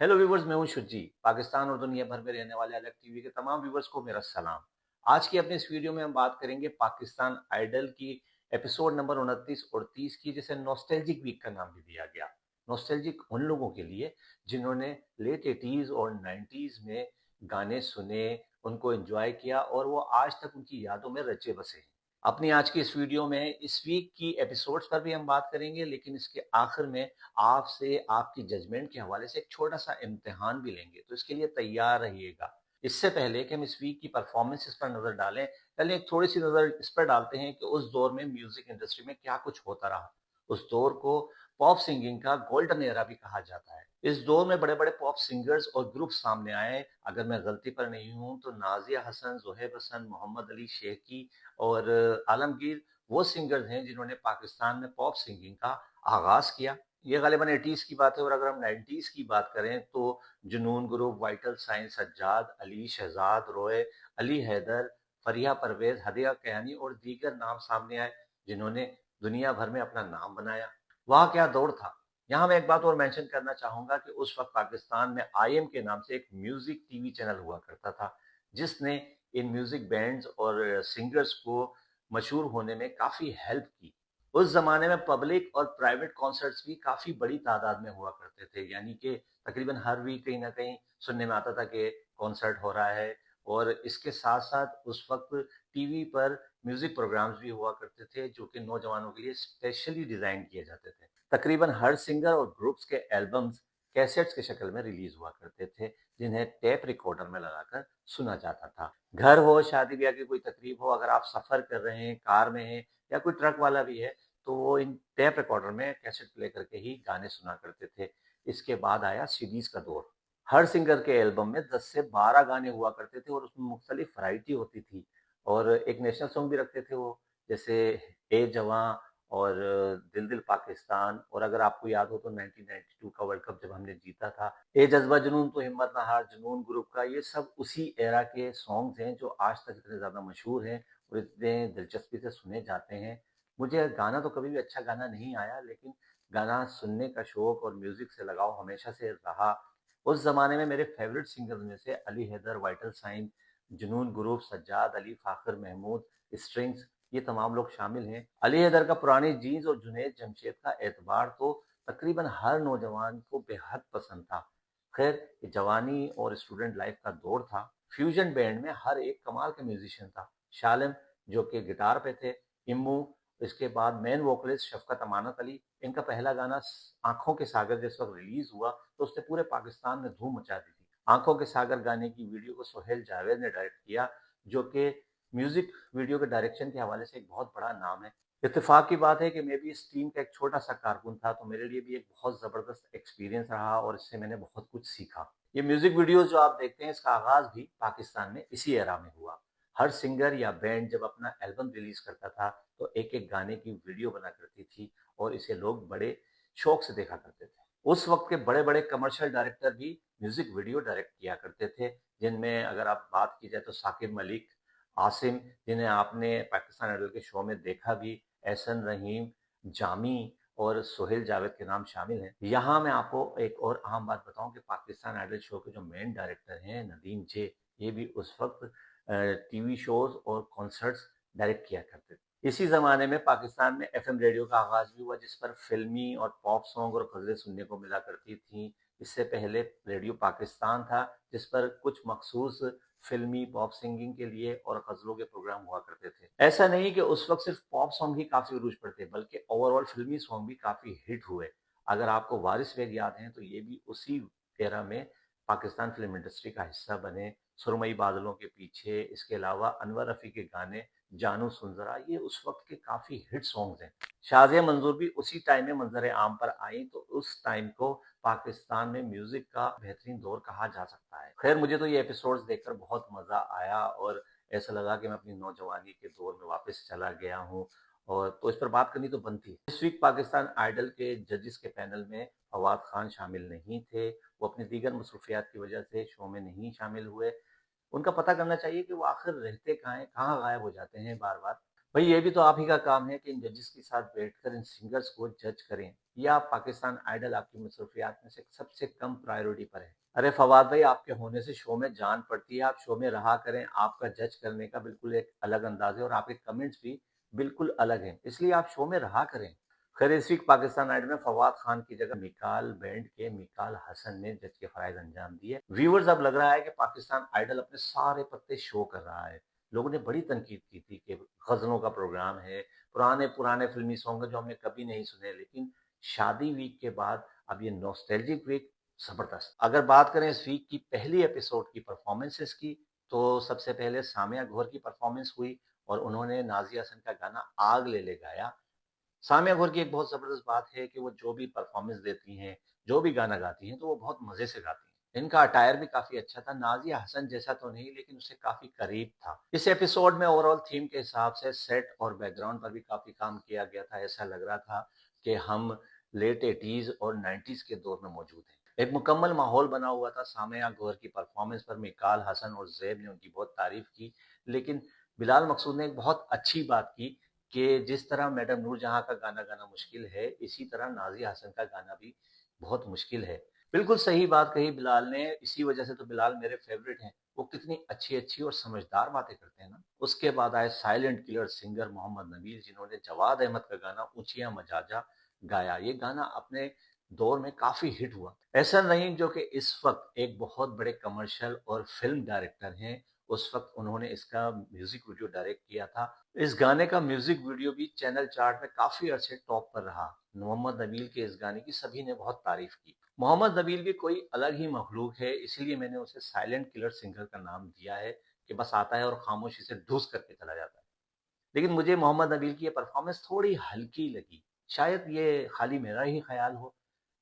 Hello viewers, मैं हूं शुची। पाकिस्तान और दुनिया भर में रहने वाले अलग टीवी के तमाम व्यूवर्स को मेरा सलाम। आज की अपने इस वीडियो में हम बात करेंगे पाकिस्तान आइडल की एपिसोड नंबर 29 और 30 की, जिसे नॉस्टैल्जिक वीक का नाम भी दिया गया। नॉस्टैल्जिक उन लोगों के लिए जिन्होंने लेट 80s और 90s में गाने सुने, उनको एंजॉय किया और वो आज तक उनकी यादों में रचे बसे हैं। अपनी आज की इस वीडियो में इस वीक की एपिसोड्स पर भी हम बात करेंगे, लेकिन इसके आखिर में आपसे आपकी जजमेंट के हवाले से एक छोटा-सा इम्तिहान भी लेंगे, तो इसके लिए तैयार रहिएगा। इससे पहले कि हम इस वीक की परफॉर्मेंसेस पर नज़र डालें, पहले एक थोड़ी-सी नज़र इस पर डालते हैं कि उस दौर में म्यूज़िक इंडस्ट्री में क्या कुछ होता रहा। उस दौर को पॉप सिंगिंग का गोल्डन एरा भी कहा जाता है। इस दौर में बड़े-बड़े पॉप सिंगर्स और ग्रुप सामने आए। अगर मैं गलती पर नहीं हूँ, तो नाज़िया हसन, ज़ोहेब हसन, मोहम्मद अली शेखी और आलमगीर वो सिंगर्स हैं जिन्होंने पाकिस्तान में पॉप सिंगिंग का आगाज़ किया। ये ग़ालिबन 80s की बात है और अगर हम 90s की बात करें तो Junoon group, vital sign, Sajjad, Ali Shahzad, Roy, Ali Haider, Fariha Pervez, Hadiya Kayani और दीगर नाम सामने आए जिन्होंने दुनिया भर में अपना नाम बनाया। वहाँ क्या दौर था! यहाँ मैं एक बात और मेंशन करना चाहूँगा कि उस वक़्त पाकिस्तान में आईएम के नाम से एक म्यूज़िक टीवी चैनल हुआ करता था, जिसने इन म्यूज़िक बैंड्स और सिंगर्स को मशहूर होने में काफ़ी हेल्प की। उस ज़माने में पब्लिक और प्राइवेट कॉन्सर्ट्स भी काफ़ी बड़ी तादाद में हुआ करते थे, यानी कि तकरीबन हर वीक कहीं न कहीं सुनने में आता था कि कॉन्सर्ट हो रहा है। और इसके साथ-साथ उस वक़्त टीवी पर म्यूज़िक प्रोग्राम्स भी हुआ करते थे, जो कि नौजवानों के लिए स्पेशली डिज़ाइन किए जाते थे। तकरीबन हर सिंगर और ग्रुप्स के एल्बम्स कैसेट्स की शक्ल में रिलीज़ हुआ करते थे, जिन्हें टेप रिकॉर्डर में लगाकर सुना जाता था। घर हो, शादी-ब्याह की कोई तकरीब हो, अगर आप सफ़र कर रहे हैं, कार में हैं या कोई ट्रक वाला भी है, तो वो इन टेप रिकॉर्डर में कैसेट प्ले करके ही गाने सुना करते थे। इसके बाद आया सीडीज़ का दौर। हर सिंगर के एल्बम में 10 से 12 गाने हुआ करते थे और उसमें मुख्तलिफ वैरायटी होती थी और एक नेशनल सॉन्ग भी रखते थे वो, जैसे ए जवां और दिल दिल पाकिस्तान। और अगर आपको याद हो तो 1992 का वर्ल्ड कप जब हमने जीता था, ए जज़्बा जुनून तो हिम्मत ना हार जुनून ग्रुप का, ये सब उसी एरा के सॉन्ग्स हैं जो आज तक इतने ज़्यादा मशहूर हैं और इतने दिलचस्पी से सुने जाते हैं। मुझे गाना तो कभी भी अच्छा गाना नहीं आया, लेकिन गाना सुनने का शौक और म्यूज़िक से लगाव हमेशा से रहा। उस ज़माने में मेरे फ़ेवरेट सिंगर्स में से अली हैदर, वाइटल साइन, जुनून ग्रुप, सज्जाद अली, फ़ाखर महमूद, स्ट्रिंग्स, ये तमाम लोग शामिल हैं। अली हैदर का पुरानी जीन्स और जुनैद जमशेद का एतबार तो तकरीबन हर नौजवान को बेहद पसंद था। खैर, ये जवानी और स्टूडेंट लाइफ का दौर था। फ्यूजन बैंड में हर एक कमाल का म्यूजिशियन था। शालिम जो कि गिटार पे थे, इम्मू, इसके बाद मेन वोकलिस्ट शफकत अमानत अली। इनका पहला गाना आंखों के सागर जिस वक्त रिलीज हुआ तो उसने पूरे पाकिस्तान में धूम मचा दी थी। आंखों के सागर गाने की वीडियो को सोहेल जावेद ने डायरेक्ट किया, जो कि म्यूजिक वीडियो के डायरेक्शन के हवाले से एक बहुत बड़ा नाम है। इत्तेफाक की बात है कि मैं भी इस टीम का एक छोटा-सा कारकुन था, तो मेरे लिए भी एक बहुत ज़बरदस्त एक्सपीरियंस रहा और इससे मैंने बहुत कुछ सीखा। ये म्यूज़िक वीडियोज़ जो आप देखते हैं, इसका आगाज़ भी पाकिस्तान में इसी एरा में हुआ। हर सिंगर या बैंड जब अपना एल्बम रिलीज़ करता था, तो एक-एक गाने की वीडियो बना करती थी और इसे लोग बड़े शौक से देखा करते थे। उस वक़्त के बड़े-बड़े कमर्शियल डायरेक्टर भी म्यूज़िक वीडियो डायरेक्ट किया करते थे, जिनमें अगर आप बात की जाए तो साकिब मलिक, आसिम, जिन्हें आपने पाकिस्तान आइडल के शो में देखा भी, एहसन रहीम, जामी और सोहेल जावेद के नाम शामिल हैं। यहाँ मैं आपको एक और अहम बात बताऊँ कि पाकिस्तान आइडल शो के जो मेन डायरेक्टर हैं नदीम जे, ये भी उस वक़्त टीवी शोज़ और कॉन्सर्ट्स डायरेक्ट किया करते थे। इसी ज़माने में पाकिस्तान में एफएम रेडियो का आगाज़ भी हुआ, जिस पर फ़िल्मी और पॉप सॉन्ग और ग़ज़लें सुनने को मिला करती थीं। इससे पहले रेडियो पाकिस्तान था, जिस पर कुछ मख़सूस फ़िल्मी, पॉप सिंगिंग के लिए और ग़ज़लों के प्रोग्राम हुआ करते थे। ऐसा नहीं कि उस वक़्त सिर्फ़ पॉप सॉन्ग ही काफ़ी अरूज पर थे, बल्कि ओवरऑल फ़िल्मी सॉन्ग भी काफ़ी हिट हुए। अगर आपको वारिस बेग याद हैं, तो ये भी उसी एरा में पाकिस्तान फ़िल्म इंडस्ट्री का हिस्सा बने। सुरमई बादलों के पीछे, इसके अलावा अनवर रफ़ी के गाने, जानू सुन ज़रा, ये उस वक़्त के काफ़ी हिट सॉन्ग्स हैं। शाज़िया मंज़ूर भी उसी टाइम में मंज़र-ए-आम पर आईं, तो उस टाइम को पाकिस्तान में म्यूज़िक का बेहतरीन दौर कहा जा सकता है। खैर, मुझे तो ये एपिसोड्स देखकर बहुत मज़ा आया और ऐसा लगा कि मैं अपनी नौजवानी के दौर में वापस चला गया हूँ और तो इस पर बात करनी तो बनती है। इस वीक पाकिस्तान आइडल के जजेस के पैनल में फवाद खान शामिल नहीं थे। वो अपनी दीगर मसरूफियात की वजह से शो में नहीं शामिल हुए। उनका पता करना चाहिए कि वो आखिर रहते कहाँ हैं, कहाँ गायब हो जाते हैं बार-बार। भाई ये भी तो आप ही का काम है कि इन जजेस के साथ बैठकर इन सिंगर्स को जज करें, या पाकिस्तान आइडल आपकी मसरूफियात में से सबसे कम प्रायोरिटी पर है? अरे फवाद भाई, आपके होने से शो में जान पड़ती है, आप शो में रहा करें। आपका जज करने का बिल्कुल एक अलग अंदाज है और आपके कमेंट्स भी बिल्कुल अलग हैं, इसलिए आप शो में रहा करें। खैर, इस वीक पाकिस्तान आइडल में फवाद खान की जगह मिकाल बैंड के मिकाल हसन ने जज के फराइज अंजाम दिए। व्यूअर्स, अब लग रहा है कि पाकिस्तान आइडल अपने सारे पत्ते शो कर रहा है। लोगों ने बड़ी तनकीद की थी कि गजलों का प्रोग्राम है, पुराने पुराने फिल्मी सॉन्ग जो हमने कभी नहीं सुने, लेकिन शादी वीक के बाद अब ये नॉस्टैल्जिक वीक जबरदस्त। अगर बात करें इस वीक की पहली एपिसोड की परफॉर्मेंसेस की, तो सबसे पहले सामिया गौहर की परफॉर्मेंस हुई और उन्होंने नाजिया हसन का गाना आग ले ले गाया। सामिया गौहर की एक बहुत ज़बरदस्त बात है कि वो जो भी परफ़ॉर्मेंस देती हैं, जो भी गाना गाती हैं, तो वो बहुत मज़े से गाती हैं। इनका अटायर भी काफ़ी अच्छा था, नाज़िया हसन जैसा तो नहीं, लेकिन उससे काफ़ी करीब था। इस एपिसोड में ओवरऑल थीम के हिसाब से सेट और बैकग्राउंड पर भी काफ़ी काम किया गया था। ऐसा लग रहा था कि हम लेट 80s और 90s के दौर में मौजूद हैं। एक मुकम्मल माहौल बना हुआ था। सामिया गौहर की परफ़ॉर्मेंस पर मिकाल हसन और ज़ैब ने उनकी बहुत तारीफ़ की, लेकिन बिलाल मकसूद ने एक बहुत अच्छी बात की कि जिस तरह मैडम नूरजहां का गाना गाना मुश्किल है, इसी तरह नाज़िया हसन का गाना भी बहुत मुश्किल है। बिल्कुल सही बात कही बिलाल ने, इसी वजह से तो बिलाल मेरे फेवरेट हैं। वो कितनी अच्छी-अच्छी और समझदार बातें करते हैं ना। उसके बाद आए silent killer singer Mohammad Nabeel, जिन्होंने जवाद अहमद का गाना ऊँचियाँ मजाजा गाया। ये गाना अपने दौर में काफ़ी हिट हुआ। एहसन रहीम, जो कि इस वक़्त एक बहुत बड़े कमर्शियल और फ़िल्म डायरेक्टर हैं, उस वक़्त उन्होंने इसका म्यूज़िक वीडियो डायरेक्ट किया था। इस गाने का म्यूजिक वीडियो भी चैनल चार्ट में काफी अरसे टॉप पर रहा। मोहम्मद नबील के इस गाने की सभी ने बहुत तारीफ की। मोहम्मद नबील भी कोई अलग ही मखलूक है, इसीलिए मैंने उसे साइलेंट किलर सिंगर का नाम दिया है कि बस आता है और खामोशी से ढूस करके चला जाता है। लेकिन मुझे मोहम्मद नबील की ये परफॉर्मेंस थोड़ी हल्की लगी। शायद ये खाली मेरा ही ख्याल हो।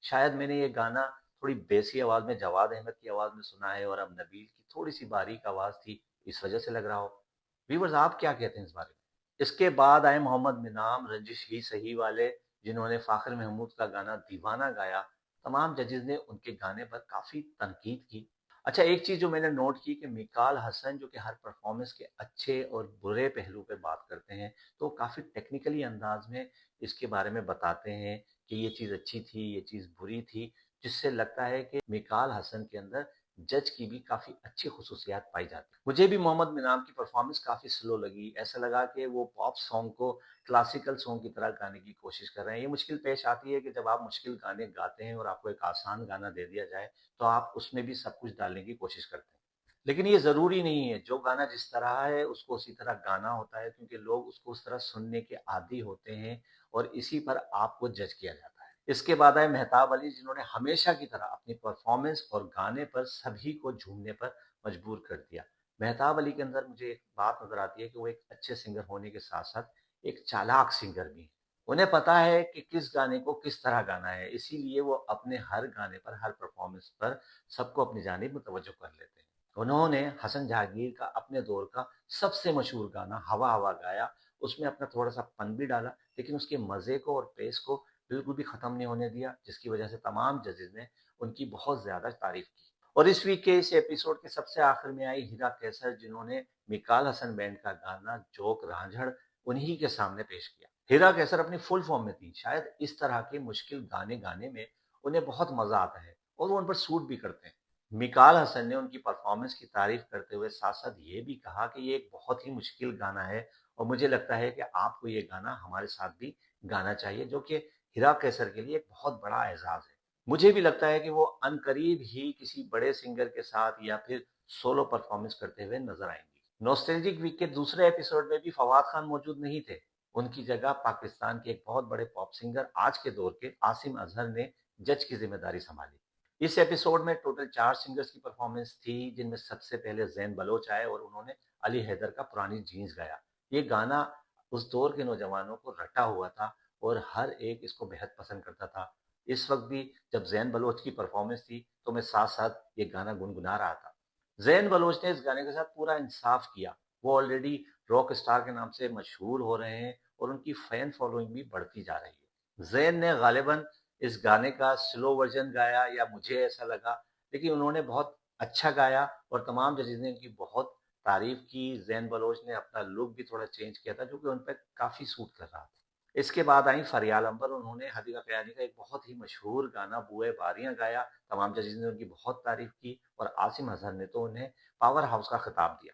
शायद मैंने ये गाना थोड़ी बेसी आवाज में जवाद अहमद की आवाज में सुना है और अब नबील की थोड़ी सी बारीक आवाज थी, इस वजह से लग रहा हो। व्यूवर्स, आप क्या कहते हैं इस बारे में? इसके बाद आए मोहम्मद मिनाम, रंजिश ही सही वाले, जिन्होंने फ़ाखिर महमूद का गाना दीवाना गाया। तमाम जजेस ने उनके गाने पर काफ़ी तनकीद की। अच्छा, एक चीज़ जो मैंने नोट की कि मिकाल हसन जो कि हर परफॉर्मेंस के अच्छे और बुरे पहलू पे बात करते हैं, तो काफ़ी टेक्निकली अंदाज में इसके बारे में बताते हैं कि ये चीज़ अच्छी थी, ये चीज़ बुरी थी, जिससे लगता है कि मिकाल हसन के अंदर जज की भी काफ़ी अच्छी खुसूसियात पाई जाती हैं। मुझे भी मोहम्मद मिनाम की परफॉर्मेंस काफ़ी स्लो लगी। ऐसा लगा कि वो पॉप सॉन्ग को क्लासिकल सॉन्ग की तरह गाने की कोशिश कर रहे हैं। ये मुश्किल पेश आती है कि जब आप मुश्किल गाने गाते हैं और आपको एक आसान गाना दे दिया जाए, तो आप उसमें भी सब कुछ डालने की कोशिश करते हैं। लेकिन ये ज़रूरी नहीं है, जो गाना जिस तरह है उसको उसी तरह गाना होता है, क्योंकि लोग उसको उस तरह सुनने के आदी होते हैं और इसी पर आपको जज किया जाता है। इसके बाद आए मेहताब अली, जिन्होंने हमेशा की तरह अपनी परफॉर्मेंस और गाने पर सभी को झूमने पर मजबूर कर दिया। मेहताब अली के अंदर मुझे एक बात नज़र आती है कि वो एक अच्छे सिंगर होने के साथ-साथ एक चालाक सिंगर भी हैं। उन्हें पता है कि किस गाने को किस तरह गाना है, इसीलिए वो अपने हर गाने पर, हर परफॉर्मेंस पर सबको अपनी जानिब मुतवज्जो कर लेते हैं। उन्होंने हसन जहांगीर का अपने दौर का सबसे मशहूर गाना हवा हवा गाया। उसमें अपना थोड़ा-सा पन भी डाला, लेकिन उसके मज़े को और पेस को बिल्कुल भी ख़त्म नहीं होने दिया, जिसकी वजह से तमाम जजेज़ ने उनकी बहुत ज़्यादा तारीफ़ की। और इस वीक के इस एपिसोड के सबसे आखिर में आई हिरा कैसर, जिन्होंने मिकाल हसन बैंड का गाना जोक रांझड़ उन्हीं के सामने पेश किया। हिरा कैसर अपनी फुल फॉर्म में थी। शायद इस तरह के मुश्किल गाने गाने में उन्हें बहुत मज़ा आता है और वो उन पर सूट भी करते हैं। मिकाल हसन ने उनकी परफॉर्मेंस की तारीफ करते हुए साथ-साथ ये भी कहा कि ये एक बहुत ही मुश्किल गाना है और मुझे लगता है कि आपको ये गाना हमारे साथ भी गाना चाहिए, जो कि हिरा कैसर के लिए एक बहुत बड़ा एज़ाज़ है। मुझे भी लगता है कि वो अनकरीब ही किसी बड़े सिंगर के साथ या फिर सोलो परफॉर्मेंस करते हुए नज़र आएँगी। नॉस्टैल्जिक वीक के दूसरे एपिसोड में भी फवाद खान मौजूद नहीं थे। उनकी जगह पाकिस्तान के एक बहुत बड़े पॉप सिंगर, आज के दौर के आसिम अज़हर ने जज की ज़िम्मेदारी सँभाली। इस एपिसोड में टोटल 4 सिंगर्स की परफॉर्मेंस थी, जिनमें सबसे पहले ज़ैन बलोच आए और उन्होंने अली हैदर का पुरानी जीन्स गाया। ये गाना उस दौर के नौजवानों को रटा हुआ था और हर एक इसको बेहद पसंद करता था। इस वक़्त भी जब ज़ैन बलोच की परफॉर्मेंस थी, तो मैं साथ-साथ ये गाना गुनगुना रहा था। ज़ैन बलोच ने इस गाने के साथ पूरा इंसाफ किया। वो ऑलरेडी रॉक स्टार के नाम से मशहूर हो रहे हैं और उनकी फैन फॉलोइंग भी बढ़ती जा रही है। ज़ैन ने गालिबन इस गाने का स्लो वर्जन गाया, या मुझे ऐसा लगा, लेकिन उन्होंने बहुत अच्छा गाया और तमाम जजेस ने इनकी बहुत तारीफ की। ज़ैन बलोच ने अपना लुक भी थोड़ा चेंज किया था जो कि उन पे काफ़ी सूट कर रहा था। इसके बाद आई फ़रियाल अंबर, उन्होंने हदीका कयानी का एक बहुत ही मशहूर गाना बूए बारियाँ गाया। तमाम जजेज़ ने उनकी बहुत तारीफ की और आसिम अज़हर ने तो उन्हें पावर हाउस का खिताब दिया।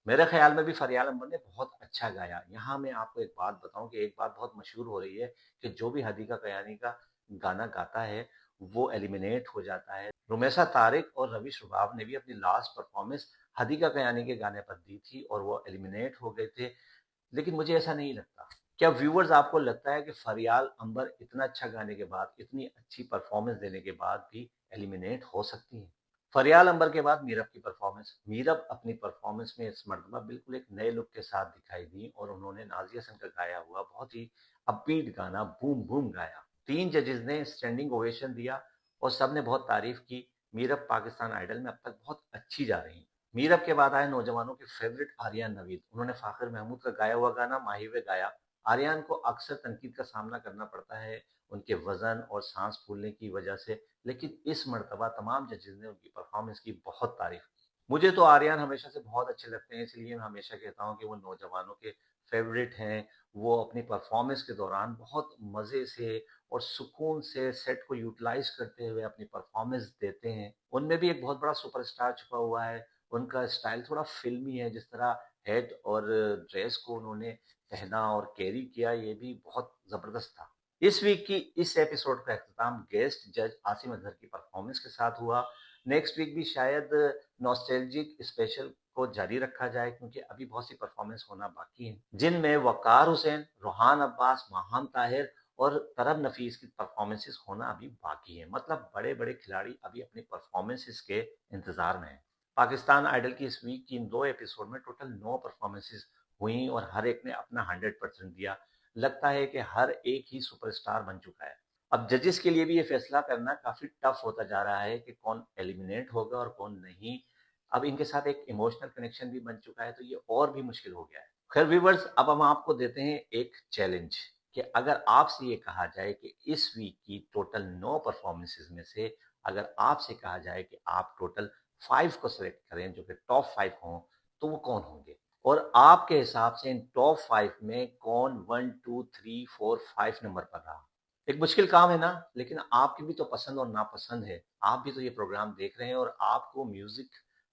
मेरे ख़्याल में भी फ़रियाल अंबर ने बहुत अच्छा गाया। यहाँ मैं आपको एक बात बताऊँ कि एक बात बहुत मशहूर हो रही है कि जो भी हदीका कयानी का गाना गाता है, वो एलिमिनेट हो जाता है। रुमैसा तारिक और रवीश रुबाब ने भी अपनी लास्ट परफ़ॉर्मेंस हदीका कयानी के गाने पर दी थी और वो एलिमिनेट हो गए थे। लेकिन मुझे ऐसा नहीं लगता। क्या व्यूअर्स, आपको लगता है कि फरियाल अंबर इतना अच्छा गाने के बाद, इतनी अच्छी परफॉर्मेंस देने के बाद भी एलिमिनेट हो सकती हैं? फरियाल अंबर के बाद मीरब की परफॉर्मेंस। मीरब अपनी परफॉर्मेंस में इस मर्तबा बिल्कुल एक नए लुक के साथ दिखाई दी और उन्होंने नाज़िया हसन का गाया हुआ बहुत ही अपबीट गाना बूम बूम गाया। 3 जजेस ने स्टैंडिंग ओवेशन दिया और सबने बहुत तारीफ की। मीरब पाकिस्तान आइडल में अब तक बहुत अच्छी जा रही हैं। मीरब के बाद आए नौजवानों के फेवरेट आर्यन नवीद। उन्होंने फ़ाखिर महमूद का गाया हुआ गाना माही वे गाया। आर्यन को अक्सर तनकीद का सामना करना पड़ता है उनके वज़न और साँस फूलने की वजह से, लेकिन इस मर्तबा तमाम जजेज़ ने उनकी परफ़ॉर्मेंस की बहुत तारीफ़ की। मुझे तो आर्यन हमेशा से बहुत अच्छे लगते हैं, इसलिए मैं हमेशा कहता हूँ कि वो नौजवानों के फेवरेट हैं। वो अपनी परफ़ॉर्मेंस के दौरान बहुत मज़े से और सुकून से सेट को यूटिलाइज़ करते हुए अपनी परफ़ॉर्मेंस देते हैं। उनमें भी एक बहुत बड़ा सुपरस्टार छुपा हुआ है। उनका स्टाइल थोड़ा फ़िल्मी है, जिस तरह हेड और ड्रेस को उन्होंने पहना और कैरी किया, ये भी बहुत ज़बरदस्त था। इस वीक की इस एपिसोड का इख्तिताम गेस्ट जज आसिम अजहर की परफॉर्मेंस के साथ हुआ। नेक्स्ट वीक भी शायद नॉस्टैल्जिक स्पेशल को जारी रखा जाए, क्योंकि अभी बहुत सी परफॉर्मेंस होना बाकी है, जिनमें वक़ार हुसैन, रोहान अब्बास, माहाम ताहिर और तरब नफीस की परफॉर्मेंसेस होना अभी बाकी है। मतलब बड़े-बड़े खिलाड़ी अभी अपनी परफॉर्मेंसेस के इंतज़ार में हैं। पाकिस्तान आइडल की इस वीक की इन 2 एपिसोड में टोटल 9 परफॉर्मेंसेस हुई और हर एक ने अपना 100% दिया। लगता है कि हर एक ही सुपरस्टार बन चुका है। अब जजेस के लिए भी ये फैसला करना काफ़ी टफ होता जा रहा है कि कौन एलिमिनेट होगा और कौन नहीं। अब इनके साथ एक इमोशनल कनेक्शन भी बन चुका है, तो ये और भी मुश्किल हो गया है। खैर व्यूअर्स, अब हम आपको देते हैं एक चैलेंज कि अगर आपसे ये कहा जाए कि इस वीक की टोटल 9 परफॉर्मेंसेस में से अगर आपसे कहा जाए कि आप टोटल 5 को सिलेक्ट करें जो कि टॉप 5 हों, तो वो कौन होंगे? और आपके हिसाब से इन टॉप 5 में कौन 1, 2, 3, 4, 5 नंबर पर रहा? एक मुश्किल काम है ना? लेकिन आपकी भी तो पसंद और नापसंद है। आप भी तो ये प्रोग्राम देख रहे हैं और आपको म्यूज़िक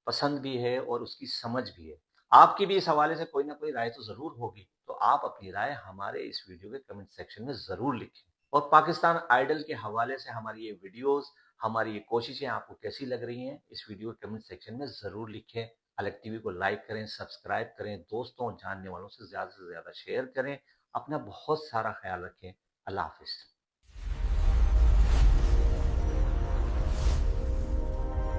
पसंद भी है और उसकी समझ भी है। आपकी भी इस हवाले से कोई ना कोई राय तो ज़रूर होगी। तो आप अपनी राय हमारे इस वीडियो के कमेंट सेक्शन में ज़रूर लिखें। और पाकिस्तान आइडल के हवाले से हमारी ये वीडियोज़, हमारी ये कोशिशें आपको कैसी लग रही हैं? इस वीडियो के कमेंट सेक्शन में ज़रूर लिखें। अलग टीवी को लाइक करें, सब्सक्राइब करें, दोस्तों और जानने वालों से ज़्यादा शेयर करें। अपना बहुत सारा ख़्याल रखें। अल्लाह हाफ़िज़।